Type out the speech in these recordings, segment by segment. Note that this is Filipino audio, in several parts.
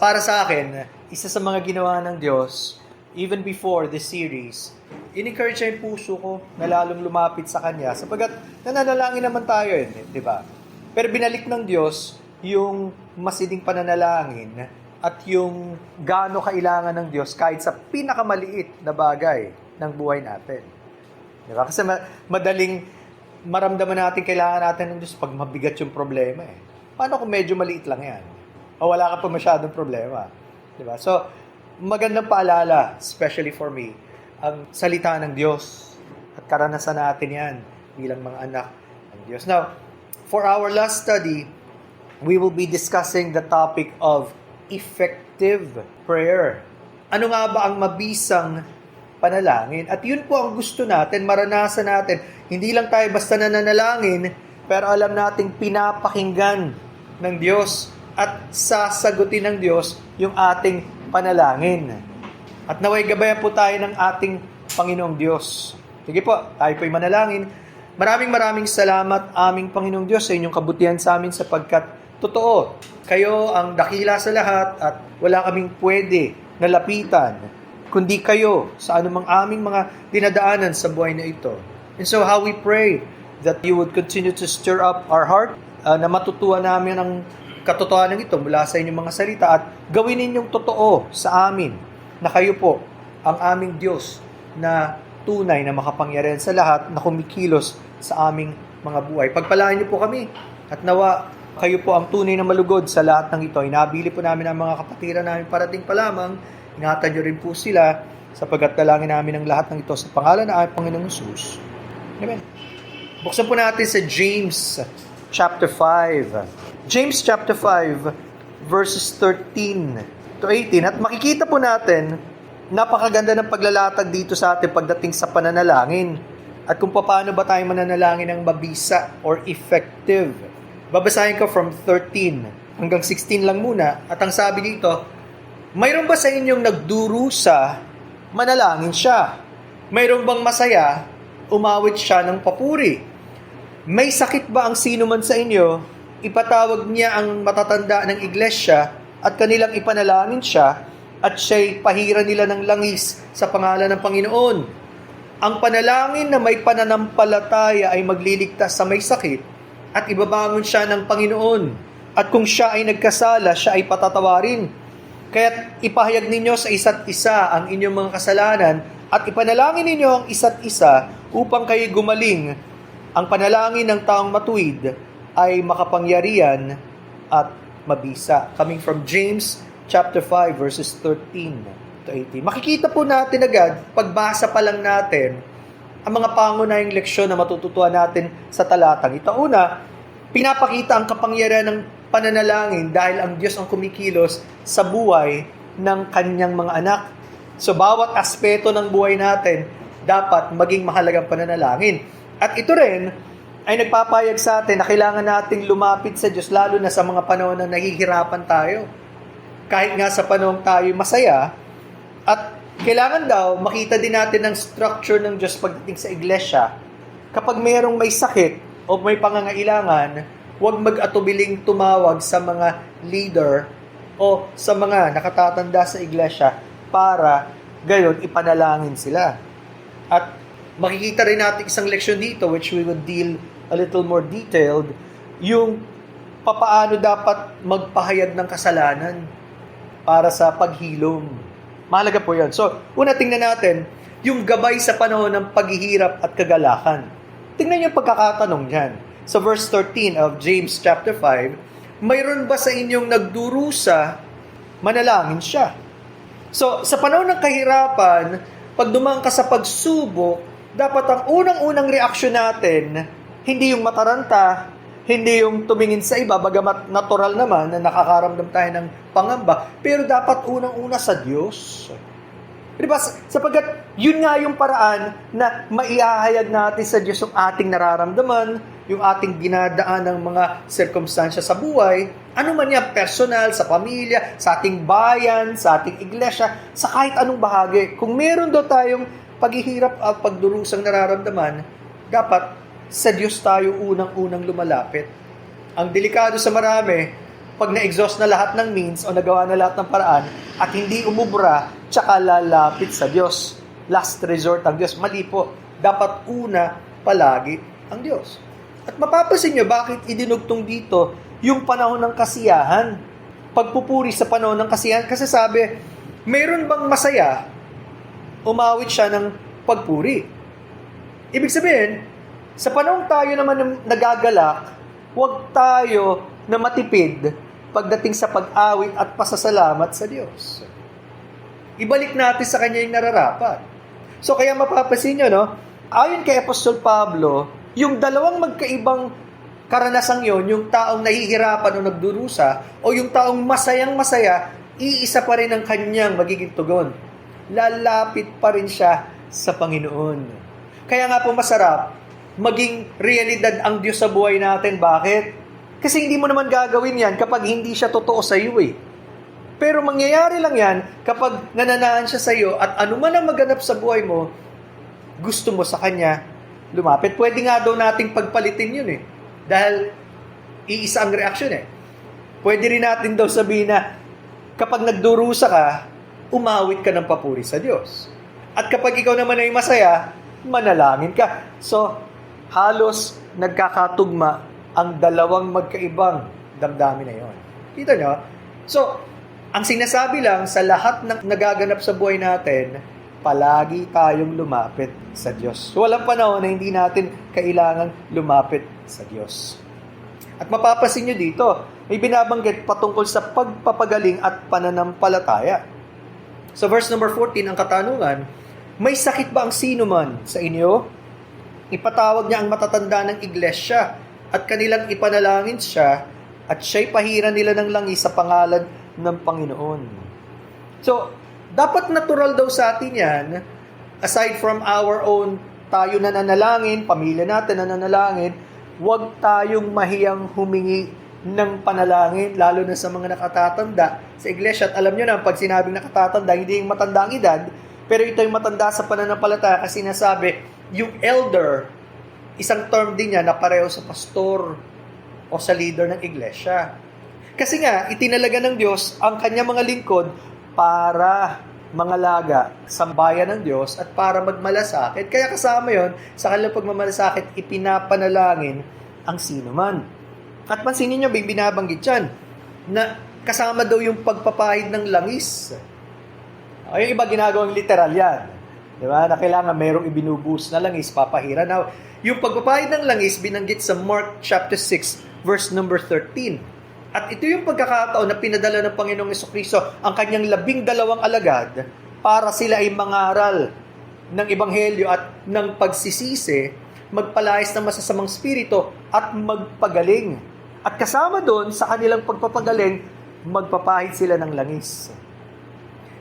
Para sa akin, isa sa mga ginawa ng Diyos, even before this series, in-encourage niya yung puso ko na lalong lumapit sa Kanya sapagkat nananalangin naman tayo di ba? Pero binalik ng Diyos yung masiding pananalangin at yung gaano kailangan ng Diyos kahit sa pinakamaliit na bagay ng buhay natin. Di ba? Kasi madaling maramdaman natin kailangan natin ng Diyos pag mabigat yung problema Paano kung medyo maliit lang yan? O wala ka pa masyadong problema. Diba? So, magandang paalala, especially for me, ang salita ng Diyos. At karanasan natin yan bilang mga anak ng Diyos. Now, for our last study, we will be discussing the topic of effective prayer. Ano nga ba ang mabisang panalangin? At yun po ang gusto natin, maranasan natin. Hindi lang tayo basta nananalangin, pero alam nating pinapakinggan ng Diyos at sasagutin ng Diyos yung ating panalangin. At naway gabayan po tayo ng ating Panginoong Diyos. Sige po, tayo po'y manalangin. Maraming salamat aming Panginoong Diyos sa inyong kabutihan sa amin sapagkat totoo, kayo ang dakila sa lahat at wala kaming pwede na lapitan kundi kayo sa anumang aming mga dinadaanan sa buhay na ito. And so how we pray that you would continue to stir up our heart, na matutuwa namin ang katotohanan ito mula sa inyong mga salita at gawin ninyong totoo sa amin na kayo po ang aming Diyos na tunay na makapangyarihan sa lahat na kumikilos sa aming mga buhay. Pagpalaan niyo po kami at nawa kayo po ang tunay na malugod sa lahat ng ito. Inabili po namin ang mga kapatiran namin parating pa lamang. Ingatan niyo rin po sila sapagkat dalangin namin ang lahat ng ito sa pangalan ng aming Panginoong Hesus. Amen. Buksan po natin sa James chapter 5. James chapter 5, verses 13 to 18. At makikita po natin, napakaganda ng paglalatag dito sa atin pagdating sa pananalangin. At kung paano ba tayo mananalangin ng mabisa or effective. Babasahin ko from 13 hanggang 16 lang muna. At ang sabi dito, mayroon ba sa inyong nagdurusa, manalangin siya? Mayroon bang masaya, umawit siya ng papuri? May sakit ba ang sino man sa inyo, ipatawag niya ang matatanda ng iglesia at kanilang ipanalangin siya at siya'y pahira nila ng langis sa pangalan ng Panginoon. Ang panalangin na may pananampalataya ay magliligtas sa may sakit at ibabangon siya ng Panginoon. At kung siya ay nagkasala, siya ay patatawarin. Kaya't ipahayag ninyo sa isa't isa ang inyong mga kasalanan at ipanalangin ninyo ang isa't isa upang kayo gumaling. Ang panalangin ng taong matuwid ay makapangyarihan at mabisa. Coming from James chapter 5 verses 13 to 18. Makikita po natin agad, pagbasa pa lang natin, ang mga pangunahing leksyon na matututuan natin sa talatang ito. Una, pinapakita ang kapangyarihan ng pananalangin dahil ang Diyos ang kumikilos sa buhay ng kanyang mga anak. So, bawat aspeto ng buhay natin dapat maging mahalagang pananalangin. At ito rin ay nagpapayag sa atin na kailangan nating lumapit sa Diyos lalo na sa mga panahon na nahihirapan tayo. Kahit nga sa panahon tayo masaya, at kailangan daw makita din natin ang structure ng Diyos pagdating sa iglesia. Kapag mayroong may sakit o may pangangailangan, huwag mag-atubiling tumawag sa mga leader o sa mga nakatatanda sa iglesia para gayon ipanalangin sila. At makikita rin natin isang leksyon dito which we would deal a little more detailed, yung papaano dapat magpahayag ng kasalanan para sa paghilom. Mahalaga po yan. So, una tingnan natin yung gabay sa panahon ng paghihirap at kagalakan. Tingnan yung pagkakatanong dyan. Sa verse 13 of James chapter 5, mayroon ba sa inyong nagdurusa, manalangin siya? So, sa panahon ng kahirapan, pag dumaan ka sa pagsubok, dapat ang unang-unang reaksyon natin, hindi yung mataranta, hindi yung tumingin sa iba, bagamat natural naman na nakakaramdam tayo ng pangamba, pero dapat unang-una sa Diyos. Diba? Sapagkat yun nga yung paraan na maihahayag natin sa Diyos yung ating nararamdaman, yung ating dinadaan ng mga sirkumstansya sa buhay, ano man yan, personal, sa pamilya, sa ating bayan, sa ating iglesia, sa kahit anong bahagi. Kung meron daw tayong paghihirap at pagdurusang nararamdaman, dapat sa Diyos tayo unang-unang lumalapit. Ang delikado sa marami, pag na-exhaust na lahat ng means o nagawa na lahat ng paraan at hindi umubra, tsaka lalapit sa Diyos. Last resort ang Diyos. Mali po. Dapat una palagi ang Diyos. At mapapansin nyo bakit idinugtong dito yung panahon ng kasiyahan. Pagpupuri sa panahon ng kasiyahan. Kasi sabi, mayroon bang masaya? Umawit siya ng pagpuri. Ibig sabihin, sa panahon tayo naman nagagalak, huwag tayo na matipid pagdating sa pag-awit at pasasalamat sa Diyos. Ibalik natin sa Kanya yung nararapat. So kaya mapapansin nyo, no? Ayon kay Apostol Pablo, yung dalawang magkaibang karanasang yon, yung taong nahihirapan o nagdurusa, o yung taong masayang-masaya, iisa pa rin ang kanyang magiging tugon. Lalapit pa rin siya sa Panginoon. Kaya nga po masarap, maging realidad ang Diyos sa buhay natin. Bakit? Kasi hindi mo naman gagawin yan kapag hindi siya totoo sa iyo eh. Pero mangyayari lang yan kapag nananaan siya sa iyo at anuman ang maganap sa buhay mo, gusto mo sa Kanya lumapit. Pwede nga daw nating pagpalitin yun eh. Dahil iisa ang reaksyon eh. Pwede rin natin daw sabihin na kapag nagdurusa ka, umawit ka ng papuri sa Diyos. At kapag ikaw naman ay masaya, manalangin ka. So, halos nagkakatugma ang dalawang magkaibang damdamin na yon. Kita nyo? So, ang sinasabi lang sa lahat ng nagaganap sa buhay natin, palagi tayong lumapit sa Diyos. Walang panahon na hindi natin kailangan lumapit sa Diyos. At mapapansin nyo dito, may binabanggit patungkol sa pagpapagaling at pananampalataya. Sa verse number 14, ang katanungan, may sakit ba ang sino man sa inyo? Ipatawag niya ang matatanda ng iglesia at kanilang ipanalangin siya at siya'y pahiran nila ng langis sa pangalan ng Panginoon. So, dapat natural daw sa atin yan, aside from our own, tayo na nanalangin, pamilya natin na nanalangin, huwag tayong mahiyang humingi ng panalangin, lalo na sa mga nakatatanda sa iglesia. At alam nyo na, pag sinabing nakatatanda, hindi yung matanda ang edad, pero ito yung matanda sa pananampalataya kasi sinasabi, yung elder, isang term din niya na pareho sa pastor o sa leader ng iglesia. Kasi nga, itinalaga ng Diyos ang kanyang mga lingkod para mangalaga sa bayan ng Diyos at para magmalasakit. Kaya kasama yon sa kanilang pagmamalasakit, ipinapanalangin ang sino man. At pansinin nyo, binabanggit yan, na kasama daw yung pagpapahid ng langis. Yung iba ginagawang literal yan. Diba? Na kailangan mayroong ibinubuhos na langis, papahira. Now, yung pagpapahid ng langis, binanggit sa Mark chapter 6, verse number 13. At ito yung pagkakataon na pinadala ng Panginoong Jesucristo ang kanyang 12 alagad para sila ay mangaral ng Ebanghelyo at ng pagsisisi, magpalayas ng masasamang spirito at magpagaling. At kasama doon sa kanilang pagpapagaling, magpapahid sila ng langis.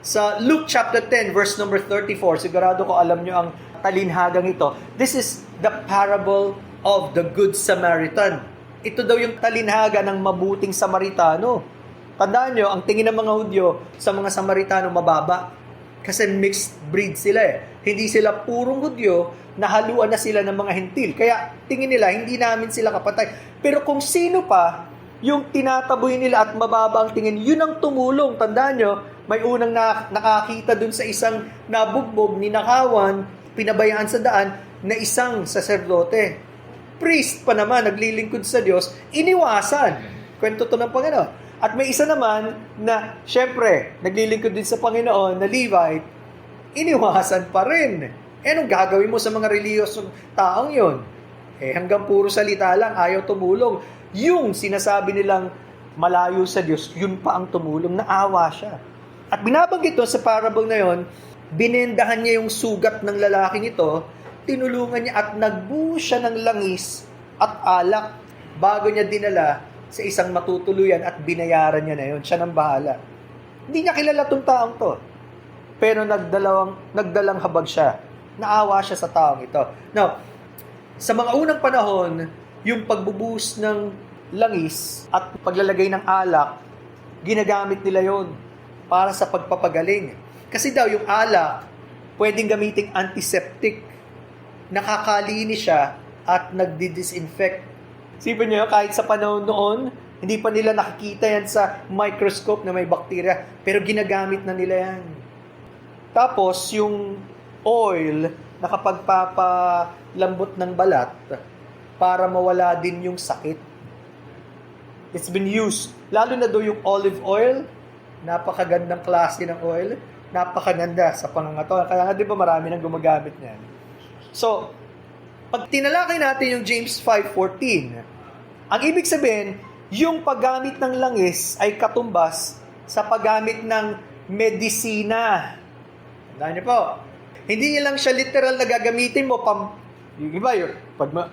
Sa Luke chapter 10, verse number 34, sigurado ko alam nyo ang talinhagang ito. This is the parable of the Good Samaritan. Ito daw yung talinhaga ng mabuting Samaritano. Tandaan nyo, ang tingin ng mga Hudyo sa mga Samaritano mababa. Kasi mixed breed sila eh. Hindi sila purong Hudyo, nahaluan na sila ng mga Hentil. Kaya tingin nila, hindi namin sila kapatay. Pero kung sino pa, yung tinataboy nila at mababa ang tingin, yun ang tumulong. Tandaan nyo, may unang nakakita dun sa isang nabugbog, ninakawan, pinabayaan sa daan, na isang saserdote. Priest pa naman, naglilingkod sa Diyos, iniwasan. Kwento to ng Panginoon. At may isa naman na, syempre, naglilingkod din sa Panginoon, na Levite, iniwasan pa rin. Anong gagawin mo sa mga reliyosong taong yon? Hanggang puro salita lang, ayaw tumulong. Yung sinasabi nilang malayo sa Diyos, yun pa ang tumulong, naawa siya. At binabanggit doon sa parable na yon, binendahan niya yung sugat ng lalaking ito, tinulungan niya at nagbuhos siya ng langis at alak bago niya dinala sa isang matutuluyan at binayaran niya na yun. Siya nang bahala. Hindi niya kilala itong taong to. Pero nagdalang habag siya. Naawa siya sa taong ito. Now, sa mga unang panahon, yung pagbubuhos ng langis at paglalagay ng alak, ginagamit nila yon para sa pagpapagaling. Kasi daw yung alak, pwedeng gamiting antiseptic. Nakakalinis siya at nagdi-disinfect. Sipin niyo, kahit sa panahon noon, Hindi pa nila nakikita yan sa microscope na may bakterya, pero ginagamit na nila yan. Tapos, yung oil na kapag papalambot ng balat para mawala din yung sakit. It's been used. Lalo na do yung olive oil, napakagandang klase ng oil, napakaganda sa pangangatawan. Kaya nga di ba marami nang gumagamit niyan. So, pag tinalakay natin yung James 5:14, ang ibig sabihin, yung paggamit ng langis ay katumbas sa paggamit ng medisina. Tandaan niyo po, hindi lang siya literal na gagamitin mo, yung iba yun,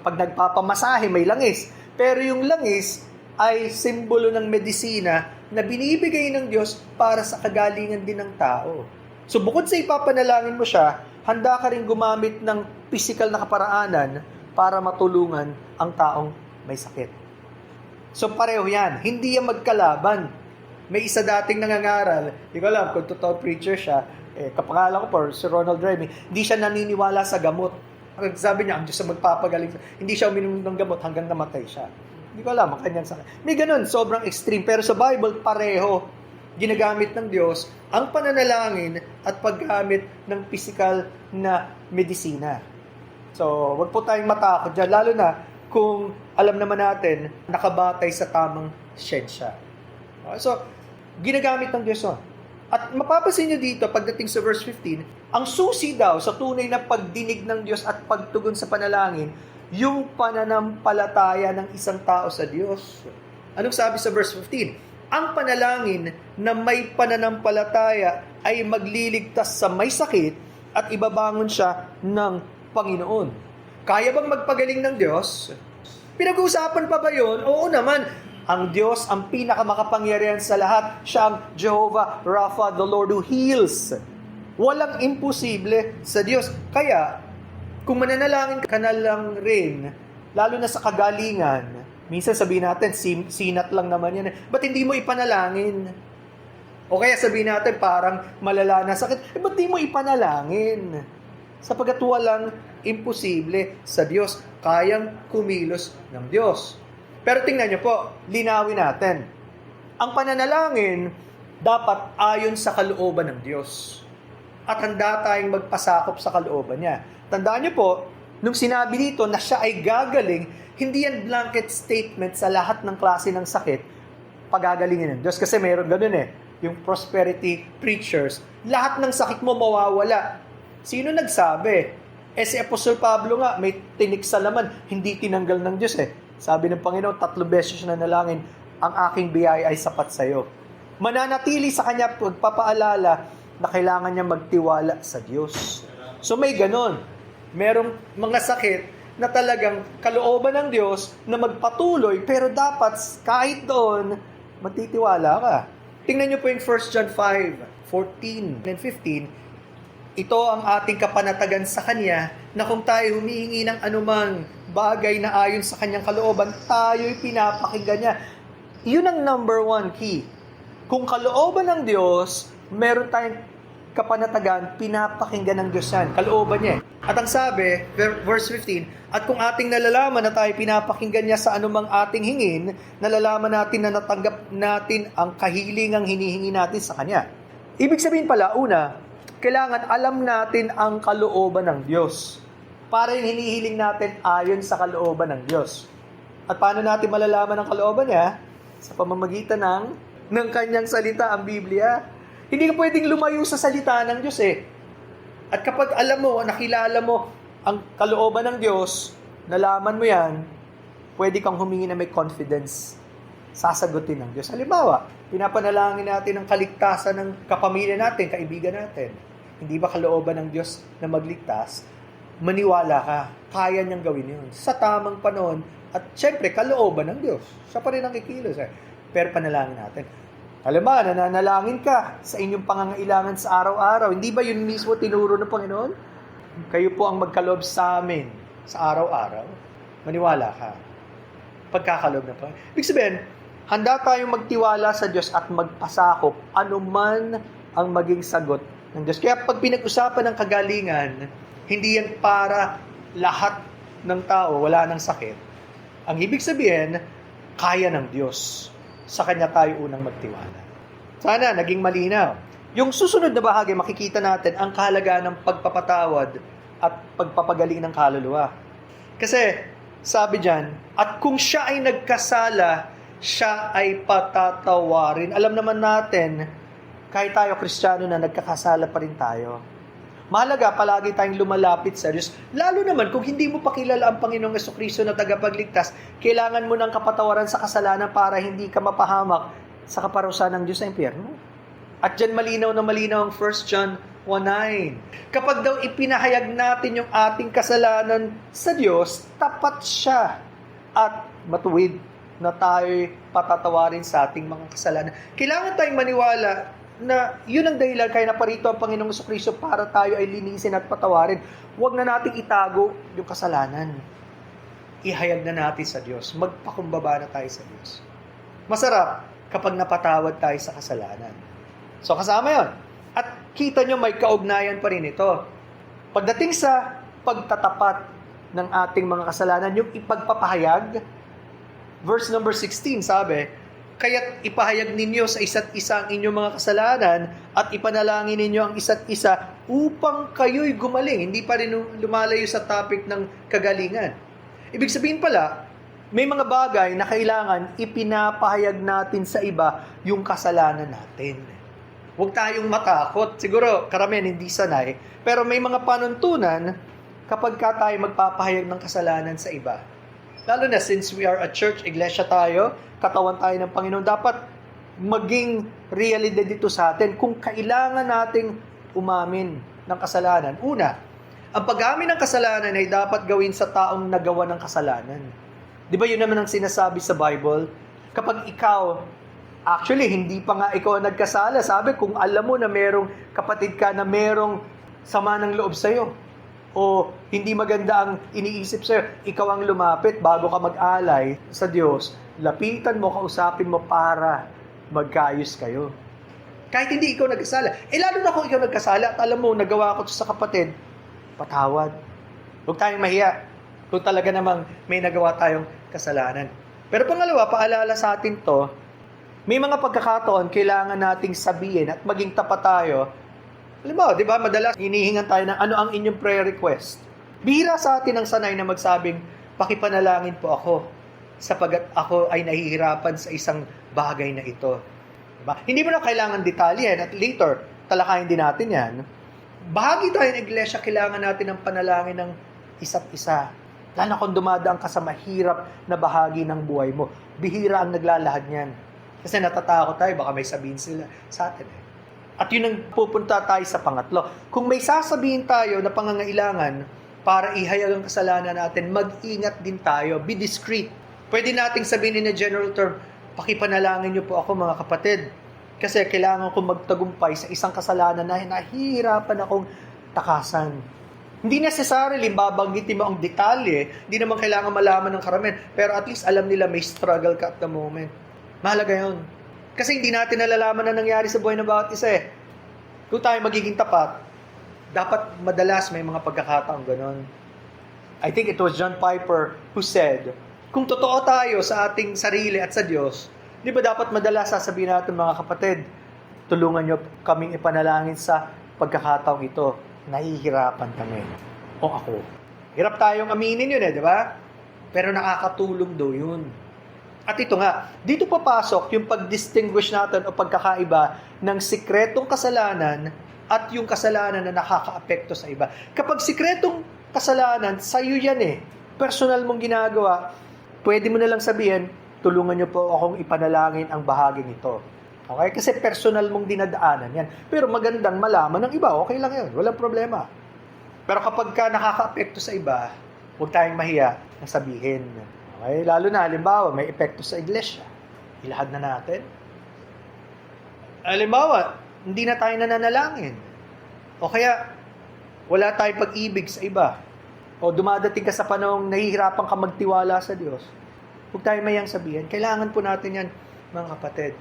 pag nagpapamasahe may langis. Pero yung langis ay simbolo ng medisina na binibigay ng Diyos para sa kagalingan din ng tao. So bukod sa ipapanalangin mo siya, handa ka rin gumamit ng physical na kaparaanan para matulungan ang taong may sakit. So pareho yan. Hindi yan magkalaban. May isa dating nangangaral, hindi ko alam kung totoo preacher siya, kapangalan ko po, si Ronald Remy, hindi siya naniniwala sa gamot. Sabi niya, ang Diyos ang magpapagaling. Hindi siya uminom ng gamot hanggang namatay siya. Hindi ko alam, kanyang sakit. May ganun, sobrang extreme. Pero sa Bible, pareho. Ginagamit ng Diyos ang pananalangin at paggamit ng physical na medisina. So, wag po tayong matakot dyan. Lalo na kung alam naman natin, nakabatay sa tamang siyensya. So, ginagamit ng Diyos. At mapapansin nyo dito, pagdating sa verse 15, ang susi daw sa tunay na pagdinig ng Diyos at pagtugon sa panalangin, yung pananampalataya ng isang tao sa Diyos. Anong sabi sa verse 15? Ang panalangin na may pananampalataya ay magliligtas sa may sakit at ibabangon siya ng Panginoon. Kaya bang magpagaling ng Diyos? Pinag-uusapan pa ba yun? Oo naman. Ang Diyos, ang pinakamakapangyarihan sa lahat, siya ang Jehovah Rapha, the Lord who heals. Walang imposible sa Diyos. Kaya, kung mananalangin ka na lang rin, lalo na sa kagalingan, minsan sabihin natin, sinat lang naman yan. Ba't hindi mo ipanalangin? O kaya sabihin natin, parang malala na sakit. Ba't hindi mo ipanalangin? Sapagkat walang imposible sa Diyos. Kayang kumilos ng Diyos. Pero tingnan niyo po, linawin natin. Ang pananalangin, dapat ayon sa kalooban ng Diyos. At handa tayong magpasakop sa kalooban niya. Tandaan niyo po, nung sinabi dito na siya ay gagaling, hindi yan blanket statement sa lahat ng klase ng sakit, pagagalingin ng Diyos. Kasi mayroon ganun yung prosperity preachers, lahat ng sakit mo mawawala. Sino nagsabi? Si Apostol Pablo nga, may tinik sa laman, hindi tinanggal ng Diyos Sabi ng Panginoon, 3 beses na nalangin, ang aking biyaya ay sapat sa iyo. Mananatili sa kanya pagpapaalala na kailangan niya magtiwala sa Diyos. So may ganon. Merong mga sakit na talagang kalooban ng Diyos na magpatuloy, pero dapat kahit doon, magtitiwala ka. Tingnan niyo po yung 1 John 5:14 and 15. Ito ang ating kapanatagan sa Kanya na kung tayo humihingi ng anumang bagay na ayon sa Kanyang kalooban, tayo'y pinapakinggan niya. Yun ang number 1 key. Kung kalooban ng Diyos, meron tayong kapanatagan, pinapakinggan ng Diyos yan. Kalooban niya. At ang sabi, verse 15, at kung ating nalalaman na tayo pinapakinggan niya sa anumang ating hingin, nalalaman natin na natanggap natin ang kahilingang hinihingi natin sa Kanya. Ibig sabihin pala, una, kailangan alam natin ang kalooban ng Diyos para yung hinihiling natin ayon sa kalooban ng Diyos. At paano natin malalaman ang kalooban niya? Sa pamamagitan ng Kanyang salita, ang Biblia. Hindi ka pwedeng lumayo sa salita ng Diyos At kapag alam mo, nakilala mo ang kalooban ng Diyos, nalaman mo yan, pwede kang humingi na may confidence. Sasagutin ng Diyos. Halimbawa, pinapanalangin natin ang kaligtasan ng kapamilya natin, kaibigan natin. Hindi ba kalooban ng Diyos na magligtas? Maniwala ka, kaya niyang gawin yun. Sa tamang panahon, at syempre, kalooban ng Diyos. Siya pa rin ang kikilos. Pero panalangin natin. Halimbawa, nananalangin ka sa inyong pangangailangan sa araw-araw. Hindi ba yun mismo tinuro ng Panginoon? Kayo po ang magkaloob sa amin sa araw-araw. Maniwala ka. Pagkakaloob ng Panginoon. Ibig sabihin, handa tayong magtiwala sa Diyos at magpasakop anuman ang maging sagot ng Diyos. Kaya pag pinag-usapan ng kagalingan, hindi yan para lahat ng tao wala ng sakit. Ang ibig sabihin, kaya ng Diyos. sa Kanya tayo unang magtiwala. Sana naging malinaw. Yung susunod na bahagi, makikita natin ang kahalagaan ng pagpapatawad at pagpapagaling ng kaluluwa. Kasi, sabi dyan, at kung siya ay nagkasala, siya ay patatawarin. Alam naman natin, kahit tayo Kristiyano na nagkakasala pa rin tayo. Mahalaga, palagi tayong lumalapit sa Diyos. Lalo naman, kung hindi mo pa kilala ang Panginoong Jesucristo na tagapagligtas, kailangan mo ng kapatawaran sa kasalanan para hindi ka mapahamak sa kaparusahan ng Diyos sa impyerno. At dyan malinaw na malinaw ang 1 John 1:9. Kapag daw ipinahayag natin yung ating kasalanan sa Diyos, tapat siya at matuwid na tayo'y patatawarin sa ating mga kasalanan. Kailangan tayong maniwala na yun ang dahilan kaya naparito ang Panginoong Jesucristo para tayo ay linisin at patawarin. Huwag na nating itago yung kasalanan. Ihayag na natin sa Diyos. Magpakumbaba na tayo sa Diyos. Masarap kapag napatawad tayo sa kasalanan. So kasama yun. At kita nyo may kaugnayan pa rin ito. Pagdating sa pagtatapat ng ating mga kasalanan, yung ipagpapahayag, verse number 16 sabi, kaya't ipahayag ninyo sa isa't isa ang inyong mga kasalanan at ipanalangin ninyo ang isa't isa upang kayo'y gumaling. Hindi pa rin lumalayo sa topic ng kagalingan. Ibig sabihin pala, may mga bagay na kailangan ipinapahayag natin sa iba yung kasalanan natin. Huwag tayong matakot. Siguro, karamihan hindi sanay. Pero may mga panuntunan kapag ka tayo magpapahayag ng kasalanan sa iba. Lalo na since we are a church, iglesia tayo, katawan tayo ng Panginoon, dapat maging realidad dito sa atin kung kailangan nating umamin ng kasalanan. Una, ang pag-amin ng kasalanan ay dapat gawin sa taong nagawa ng kasalanan. Di ba yun naman ang sinasabi sa Bible? Kapag ikaw, actually, hindi pa nga ikaw ang nagkasala. Sabi, kung alam mo na merong kapatid ka na merong sama ng loob sa'yo, o hindi maganda ang iniisip sa'yo, ikaw ang lumapit bago ka mag-alay sa Diyos, lapitan mo, kausapin mo para magkaayos kayo. Kahit hindi ikaw nagkasala. Lalo na kung ikaw nagkasala at alam mo, nagawa ko ito sa kapatid, patawad. Huwag tayong mahiya kung talaga namang may nagawa tayong kasalanan. Pero pangalawa, paalala sa atin to, may mga pagkakataon kailangan nating sabihin at maging tapat tayo. Alam mo, di ba, madalas hinihingan tayo ng ano ang inyong prayer request. Bihira sa atin ang sanay na magsabing, pakipanalangin po ako sapagat ako ay nahihirapan sa isang bagay na ito. Diba? Hindi mo na kailangan detalyen at later, talakayin din natin yan. Bahagi tayo ng iglesia, kailangan natin ng panalangin ng isa't isa. Lalo kung dumadaan ka sa mahirap na bahagi ng buhay mo, bihira ang naglalahad niyan. Kasi natatakot tayo, baka may sabihin sila sa atin. At yun ang pupunta tayo sa pangatlo. Kung may sasabihin tayo na pangangailangan para ihayag ang kasalanan natin, mag-ingat din tayo. Be discreet. Pwede nating sabihin in a general term, pakipanalangin niyo po ako mga kapatid. Kasi kailangan kong magtagumpay sa isang kasalanan na nahihirapan akong takasan. Hindi necessarily babanggitin mo ang detalye. Hindi naman kailangan malaman ng karamihan. Pero at least alam nila may struggle ka at the moment. Mahalaga yun. Kasi hindi natin nalalaman na nangyari sa buhay ng bawat isa eh. Kung tayo magiging tapat, dapat madalas may mga pagkakataong ganon. I think it was John Piper who said, kung totoo tayo sa ating sarili at sa Diyos, di ba dapat madalas sasabihin natin mga kapatid, tulungan niyo kaming ipanalangin sa pagkakataong ito. Nahihirapan kami. O ako. Hirap tayong aminin yun di ba? Pero nakakatulong daw yun. At ito nga, dito papasok yung pag-distinguish natin o pagkakaiba ng sikretong kasalanan at yung kasalanan na nakakaapekto sa iba. Kapag sikretong kasalanan, sa'yo yan personal mong ginagawa, pwede mo na lang sabihin, tulungan niyo po akong ipanalangin ang bahaging ito. Okay? Kasi personal mong dinadaanan yan. Pero magandang malaman ng iba, okay lang yun, walang problema. Pero kapag ka nakakaapekto sa iba, huwag tayong mahiya na sabihin. Okay? Lalo na, halimbawa, may epekto sa iglesia. Ilahad na natin. Halimbawa, hindi na tayo nananalangin. O kaya, wala tayong pag-ibig sa iba. O dumadating ka sa panahong nahihirapan ka magtiwala sa Diyos. Huwag tayong mayang sabihin. Kailangan po natin yan, mga kapatid.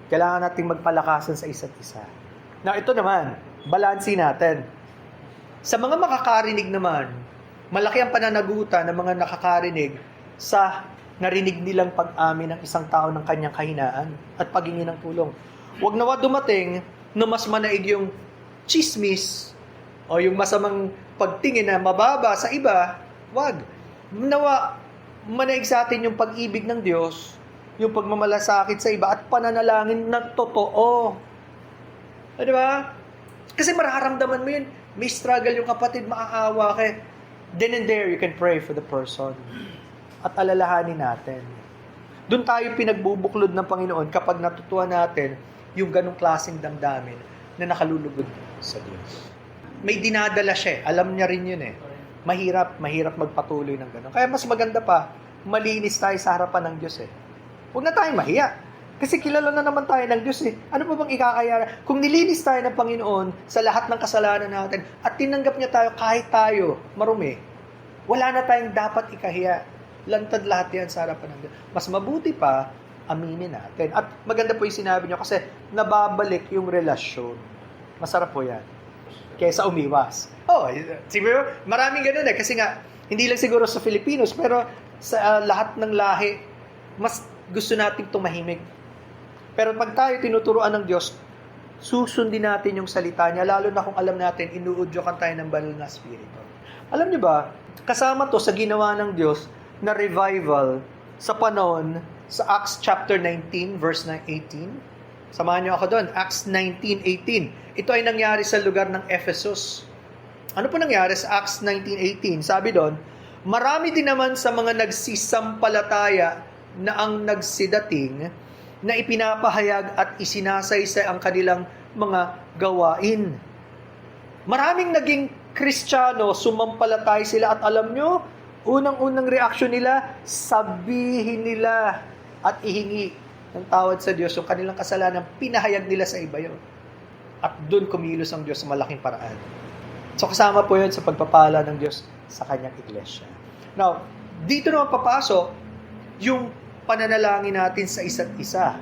Kailangan natin magpalakasan sa isa't isa. Now, ito naman, balansin natin. Sa mga makakarinig naman, malaki ang pananagutan ng mga nakakarinig sa narinig nilang pag-amin ng isang tao ng kanyang kahinaan at paghingi ng tulong. Huwag nawa dumating na mas manaig yung chismis o yung masamang pagtingin na mababa sa iba. Huwag. Nawa manaig sa atin yung pag-ibig ng Diyos, yung pagmamalasakit sa iba at pananalangin na totoo. Di ba? Kasi mararamdaman mo yun. May struggle yung kapatid, maaawa ka. Then and there, you can pray for the person. At alalahanin natin. Doon tayo pinagbubuklod ng Panginoon kapag natutuwa natin yung ganong klaseng damdamin na nakalulugod sa Diyos. May dinadala siya. Alam niya rin yun eh. Mahirap magpatuloy ng ganon. Kaya mas maganda pa, malinis tayo sa harapan ng Diyos eh. Huwag na tayong mahiya. Kasi kilala na naman tayo ng Diyos eh. Ano pa bang ikakaya? Kung nilinis tayo ng Panginoon sa lahat ng kasalanan natin at tinanggap niya tayo kahit tayo marumi, wala na tayong dapat ikahiya. Lantad lahat yan sa harapan ng Diyos. Mas mabuti pa, aminin natin. At maganda po yung sinabi niyo kasi nababalik yung relasyon. Masarap po yan. Kaysa umiwas. Siguro maraming ganun eh. Kasi nga, hindi lang siguro sa Filipinos, pero sa lahat ng lahi, mas gusto nating tumahimik. Pero pag tayo tinuturuan ng Diyos, susundin natin yung salita niya, lalo na kung alam natin, inuudyokan tayo ng banal na spirito. Alam niyo ba, kasama to sa ginawa ng Diyos na revival sa panahon sa Acts chapter 19, verse 18. Samahan niyo ako doon, Acts 19:18. Ito ay nangyari sa lugar ng Ephesus. Ano po nangyari sa Acts 19:18? Sabi doon, marami din naman sa mga nagsisampalataya na ang nagsidating na ipinapahayag at isinasaysay ang kanilang mga gawain. Maraming naging Kristiyano, sumampalatay sila at alam nyo, unang-unang reaksyon nila, sabihin nila at ihingi ng tawad sa Diyos yung kanilang kasalanan, pinahayag nila sa iba yun. At doon kumilos ang Diyos sa malaking paraan. So kasama po yun sa pagpapala ng Diyos sa kanyang iglesia. Now, dito naman papasok yung pananalangin natin sa isa't isa.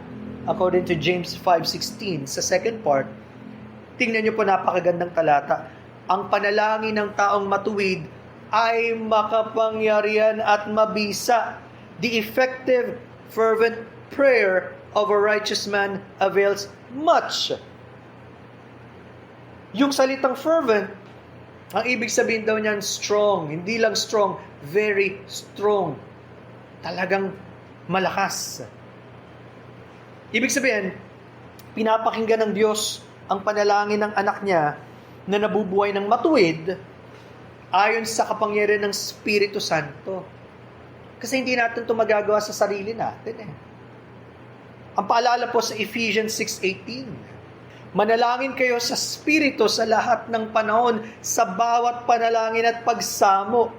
According to James 5:16, sa second part, tingnan niyo po napakagandang talata. Ang panalangin ng taong matuwid ay makapangyarihan at mabisa. The effective, fervent prayer of a righteous man avails much. Yung salitang fervent, ang ibig sabihin daw niyan strong. Hindi lang strong, very strong. Talagang malakas. Ibig sabihin, pinapakinggan ng Diyos ang panalangin ng anak niya na nabubuhay ng matuwid ayon sa kapangyarihan ng Espiritu Santo. Kasi hindi natin ito magagawa sa sarili natin eh. Ang paalala po sa Ephesians 6:18, manalangin kayo sa Espiritu sa lahat ng panahon, sa bawat panalangin at pagsamo.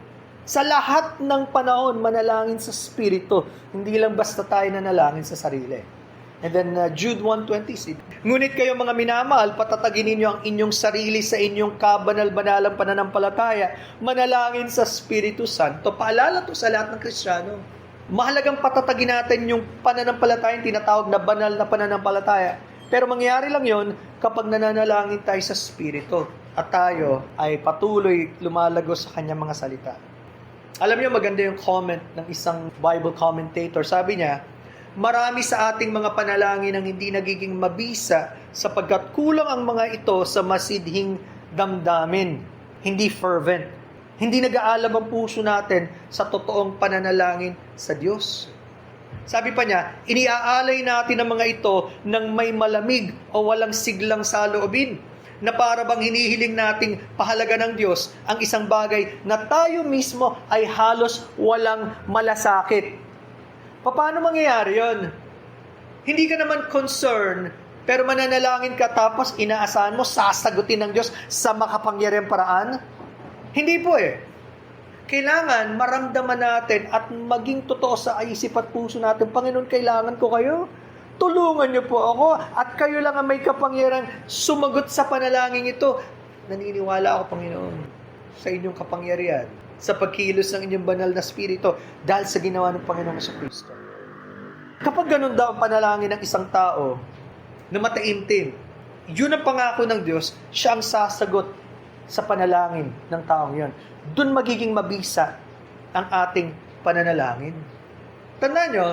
Sa lahat ng panahon, manalangin sa Espiritu. Hindi lang basta tayo nanalangin sa sarili. And then Jude 1:26, ngunit kayo mga minamahal, patatagin ninyo ang inyong sarili sa inyong kabanal-banalang pananampalataya. Manalangin sa Espiritu Santo. Paalala to sa lahat ng Kristiyano. Mahalagang patatagin natin yung pananampalataya, yung tinatawag na banal na pananampalataya. Pero mangyayari lang yon kapag nananalangin tayo sa Espiritu at tayo ay patuloy lumalago sa kanyang mga salita. Alam niyo, maganda yung comment ng isang Bible commentator. Sabi niya, marami sa ating mga panalangin ang hindi nagiging mabisa sapagkat kulang ang mga ito sa masidhing damdamin, hindi fervent. Hindi nag-aalam ang puso natin sa totoong pananalangin sa Diyos. Sabi pa niya, iniaalay natin ang mga ito ng may malamig o walang siglang saloobin, na para bang hinihiling nating pahalaga ng Diyos ang isang bagay na tayo mismo ay halos walang malasakit. Paano mangyayari yon? Hindi ka naman concerned, pero mananalangin ka tapos inaasahan mo sasagutin ng Diyos sa makapangyarihang paraan? Hindi po eh. Kailangan maramdaman natin at maging totoo sa isip at puso natin, Panginoon, kailangan ko kayo. Tulungan niyo po ako at kayo lang ang may kapangyarihang sumagot sa panalangin ito. Naniniwala ako, Panginoon, sa inyong kapangyarihan, sa pagkilos ng inyong banal na spirito dahil sa ginawa ng Panginoong Jesucristo. Kapag ganun daw ang panalangin ng isang tao na mataimtim, yun ang pangako ng Diyos, siya ang sasagot sa panalangin ng taong yun. Doon magiging mabisa ang ating pananalangin. Tandaan nyo,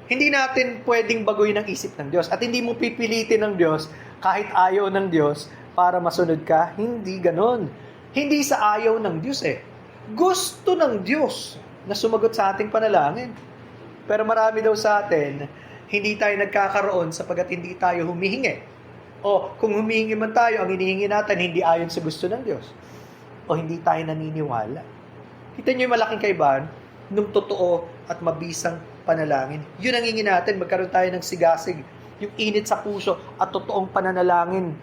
hindi natin pwedeng baguhin ang isip ng Diyos. At hindi mo pipilitin ng Diyos kahit ayaw ng Diyos para masunod ka. Hindi ganon. Hindi sa ayaw ng Diyos Gusto ng Diyos na sumagot sa ating panalangin. Pero marami daw sa atin, hindi tayo nagkakaroon sapagkat hindi tayo humihingi. O kung humihingi man tayo, ang hinihingi natin hindi ayon sa gusto ng Diyos. O hindi tayo naniniwala. Kita niyo yung malaking kaibahan nung totoo at mabisang panalangin. Yun ang hingin natin, magkaroon tayo ng sigasig, yung init sa puso at totoong pananalangin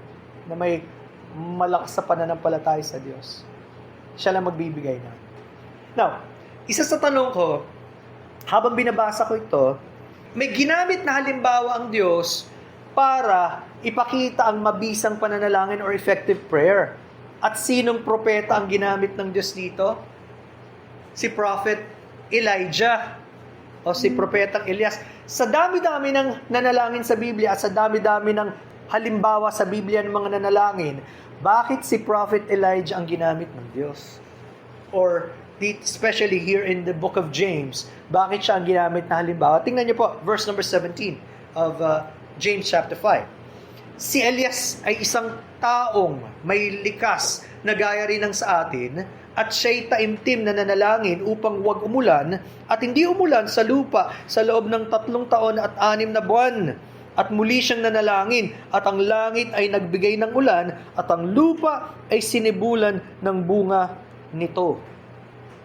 na may malakas sa pananampalataya sa Diyos. Siya lang magbibigay na. Now, isa sa tanong ko, habang binabasa ko ito, may ginamit na halimbawa ang Diyos para ipakita ang mabisang pananalangin or effective prayer. At sinong propeta ang ginamit ng Diyos dito? Si Prophet Elijah o si Propetang Elias. Sa dami-dami ng nanalangin sa Biblia at sa dami-dami ng halimbawa sa Biblia ng mga nanalangin, bakit si Prophet Elijah ang ginamit ng Diyos? Or especially here in the book of James, bakit siya ang ginamit na halimbawa? Tingnan niyo po, verse number 17 of James chapter 5. Si Elias ay isang taong may likas na gaya rin ng sa atin, at siya'y taimtim na nanalangin upang huwag umulan, at hindi umulan sa lupa sa loob ng 3 taon at 6 na buwan. At muli siyang nanalangin, at ang langit ay nagbigay ng ulan, at ang lupa ay sinibulan ng bunga nito.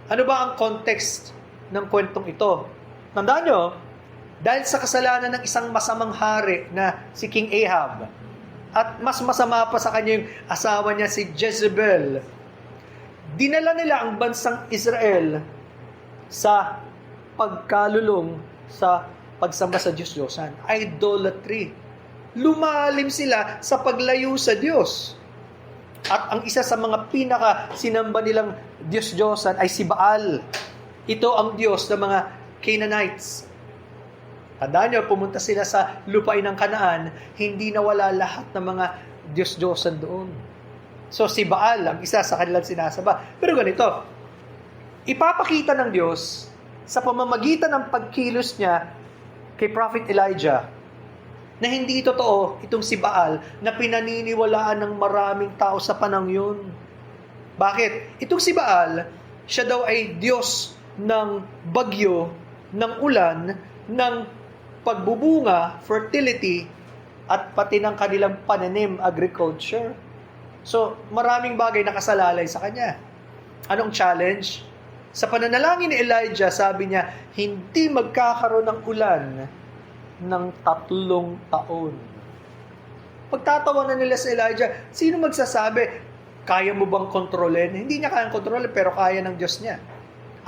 Ano ba ang context ng kwentong ito? Tandaan nyo, dahil sa kasalanan ng isang masamang hari na si King Ahab, at mas masama pa sa kanya yung asawa niya si Jezebel, dinala nila ang bansang Israel sa pagkalulong sa pagsamba sa Diyos-Diyosan. Idolatry. Lumalim sila sa paglayo sa Diyos. At ang isa sa mga pinaka-sinamba nilang Diyos-Diyosan ay si Baal. Ito ang Diyos ng mga Canaanites. Tandaan nyo, pumunta sila sa lupain ng Kanaan, hindi nawala lahat ng mga Diyos-Diyosan doon. So si Baal, ang isa sa kanilang sinasamba. Pero ganito, ipapakita ng Diyos sa pamamagitan ng pagkilos niya kay Prophet Elijah na hindi totoo itong si Baal na pinaniniwalaan ng maraming tao sa panahon yun. Bakit? Itong si Baal, siya daw ay Diyos ng bagyo, ng ulan, ng pagbubunga, fertility, at pati ng kanilang pananim, agriculture. So, maraming bagay nakasalalay sa kanya. Anong challenge? Sa pananalangin ni Elijah, sabi niya, hindi magkakaroon ng ulan ng 3 taon. Pagtatawanan nila sa Elijah, sino magsasabi, kaya mo bang kontrolin? Hindi niya kayang kontrolin, pero kaya ng Diyos niya.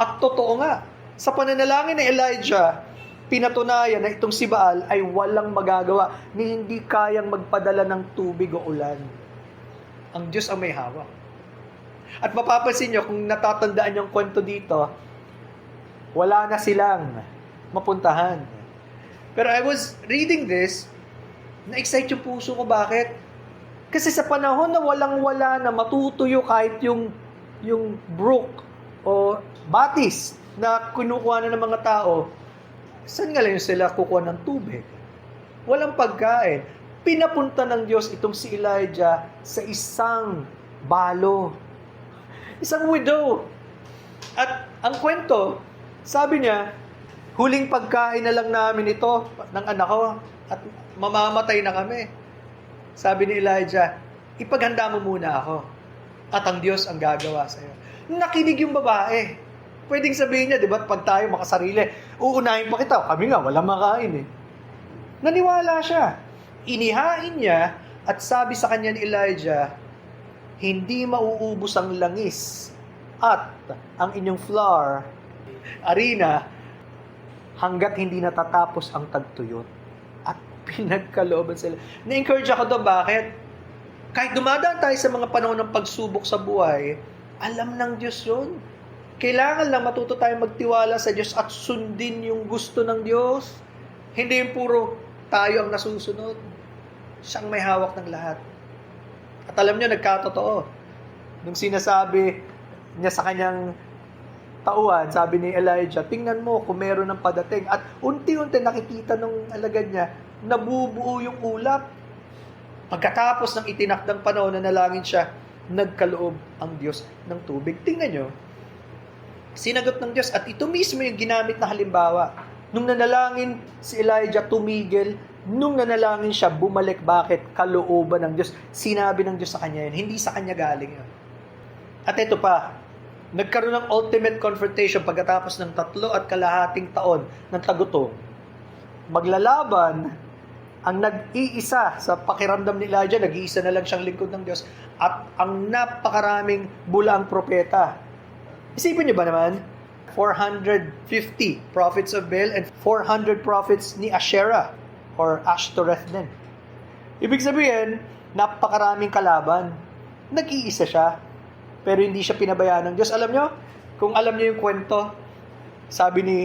At totoo nga, sa pananalangin ni Elijah, pinatunayan na itong si Baal ay walang magagawa ni hindi kayang magpadala ng tubig o ulan. Ang Diyos ang may hawak. At mapapansin nyo, kung natatandaan yung kwento dito, wala na silang mapuntahan. Pero I was reading this, na-excite yung puso ko. Bakit? Kasi sa panahon na walang-wala na matutuyo kahit yung brook o batis na kinukuha na ng mga tao, saan nga lang sila kukuha ng tubig? Walang pagkain. Pinapunta ng Diyos itong si Elijah sa isang balo. Isang widow. At ang kwento, sabi niya, huling pagkain na lang namin ito ng anak ko at mamamatay na kami. Sabi ni Elijah, ipaghanda mo muna ako at ang Diyos ang gagawa sa iyo. Nakinig yung babae. Pwedeng sabihin niya, di ba, pag tayo makasarili, uunahin pa kita. Kami nga, walang makain Naniwala siya. Inihain niya at sabi sa kanya ni Elijah, hindi mauubos ang langis at ang inyong flour, arena, hanggat hindi natatapos ang tagtuyot. At pinagkalooban sila. Na-encourage ako doon, bakit? Kahit dumadaan tayo sa mga panahon ng pagsubok sa buhay, alam ng Diyos yun. Kailangan lang matuto tayo magtiwala sa Diyos at sundin yung gusto ng Diyos. Hindi yung puro tayo ang nasusunod. Siyang may hawak ng lahat. At alam nyo, nagkatotoo. Nung sinasabi niya sa kanyang tauhan, sabi ni Elijah, tingnan mo kung meron ng padating. At unti-unti nakikita nung alagad niya, nabubuo yung ulap. Pagkatapos ng itinakdang panahon na nalangin siya, nagkaloob ang Diyos ng tubig. Tingnan nyo, sinagot ng Diyos, at ito mismo yung ginamit na halimbawa. Nung nanalangin si Elijah, tumigil. Nung nanalangin siya, bumalik. Bakit? Kalooban ng Diyos. Sinabi ng Diyos sa kanya yun. Hindi sa kanya galing yun. At ito pa, nagkaroon ng ultimate confrontation pagkatapos ng 3.5 taon ng tagutong. Maglalaban ang nag-iisa sa pakiramdam ni Elijah, nag-iisa na lang siyang lingkod ng Diyos, at ang napakaraming bulaang propeta. Isipin niyo ba naman, 450 prophets of Baal and 400 prophets ni Asherah or Ashtoreth din. Ibig sabihin, napakaraming kalaban. Nag-iisa siya, pero hindi siya pinabayaan ng Diyos. Alam nyo, kung alam nyo yung kwento, sabi ni,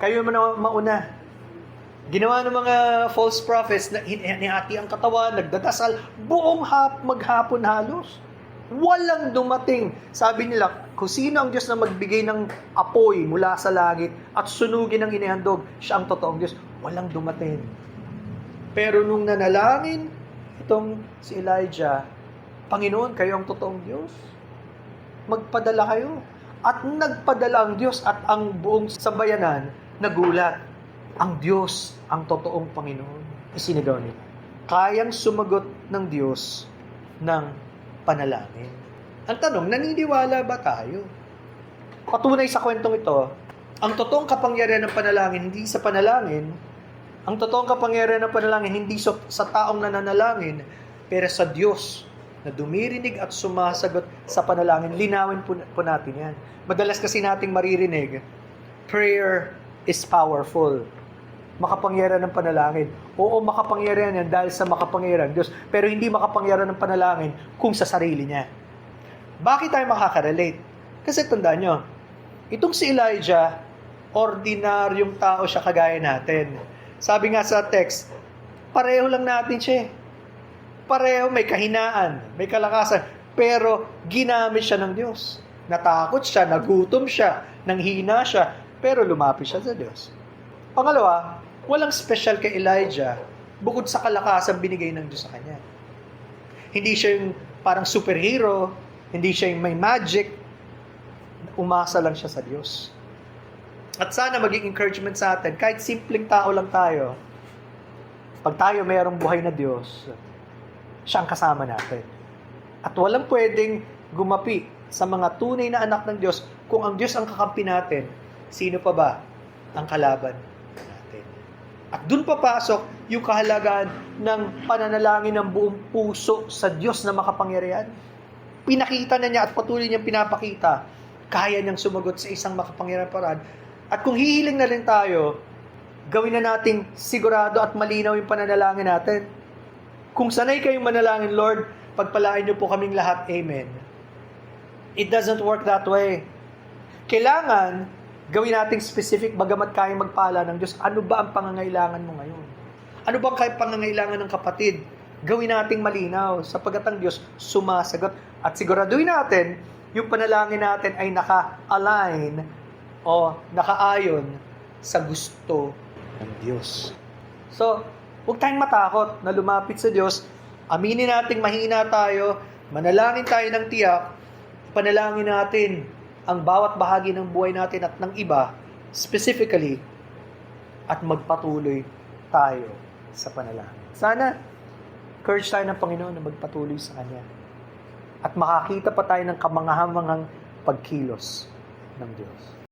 kayo mauna, ginawa ng mga false prophets na hinihati ang katawan, nagdadasal, buong maghapon halos. Walang dumating. Sabi nila, kung sino ang Diyos na magbigay ng apoy mula sa langit at sunugin ang inihandog, siya ang totoong Diyos. Walang dumating. Pero nung nanalangin itong si Elijah, Panginoon, kayo ang totoong Diyos. Magpadala kayo. At nagpadala ang Diyos at ang buong sambayanan nagulat. Ang Diyos ang totoong Panginoon. Isinigaw nila. Kayang sumagot ng Diyos ng panalangin. Ang tanong, naniniwala ba tayo? Patunay sa kwentong ito, ang totoong kapangyarihan ng panalangin hindi sa panalangin, ang totoong kapangyarihan ng panalangin hindi sa taong nananalangin, pero sa Diyos na dumirinig at sumasagot sa panalangin. Linawin po natin yan. Madalas kasi nating maririnig, prayer is powerful. Makapangyarihan ng panalangin. Oo, makapangyarihan yan dahil sa makapangyarihan Diyos. Pero hindi makapangyarihan ng panalangin kung sa sarili niya. Bakit tayo makaka-relate? Kasi tandaan nyo, itong si Elijah, ordinaryong tao siya kagaya natin. Sabi nga sa text, pareho lang natin siya. Pareho, may kahinaan, may kalakasan, pero ginamit siya ng Diyos. Natakot siya, nagutom siya, nanghina siya, pero lumapit siya sa Diyos. Pangalawa, walang special kay Elijah bukod sa kalakasan binigay ng Diyos sa kanya. Hindi siya yung parang superhero, hindi siya yung may magic, umasa lang siya sa Diyos. At sana maging encouragement sa atin, kahit simpleng tao lang tayo, pag tayo mayroong buhay na Diyos, siya ang kasama natin. At walang pwedeng gumapi sa mga tunay na anak ng Diyos kung ang Diyos ang kakampi natin, sino pa ba ang kalaban natin? At dun papasok yung kahalagaan ng pananalangin ng buong puso sa Diyos na makapangyarihan. Pinakita na niya at patuloy niyang pinapakita, kaya niyang sumagot sa isang makapangyarihan paraan. At kung hihiling na rin tayo, gawin na nating sigurado at malinaw yung pananalangin natin. Kung sanay kayong manalangin, Lord, pagpalain niyo po kaming lahat, Amen. It doesn't work that way. Kailangan, gawin nating specific, bagamat kayang magpala ng Diyos, ano ba ang pangangailangan mo ngayon? Ano ba ang pangangailangan ng kapatid? Gawin nating malinaw, sapagkat ang Diyos sumasagot. At siguraduhin natin, yung panalangin natin ay naka-align o naka-ayon sa gusto ng Diyos. So, huwag tayong matakot na lumapit sa Diyos. Aminin nating mahina tayo, manalangin tayo ng tiyak, panalangin natin ang bawat bahagi ng buhay natin at ng iba, specifically, at magpatuloy tayo sa panalangin. Sana, encourage tayo ng Panginoon na magpatuloy sa Kanya. At makakita pa tayo ng kamangahamangang pagkilos ng Diyos.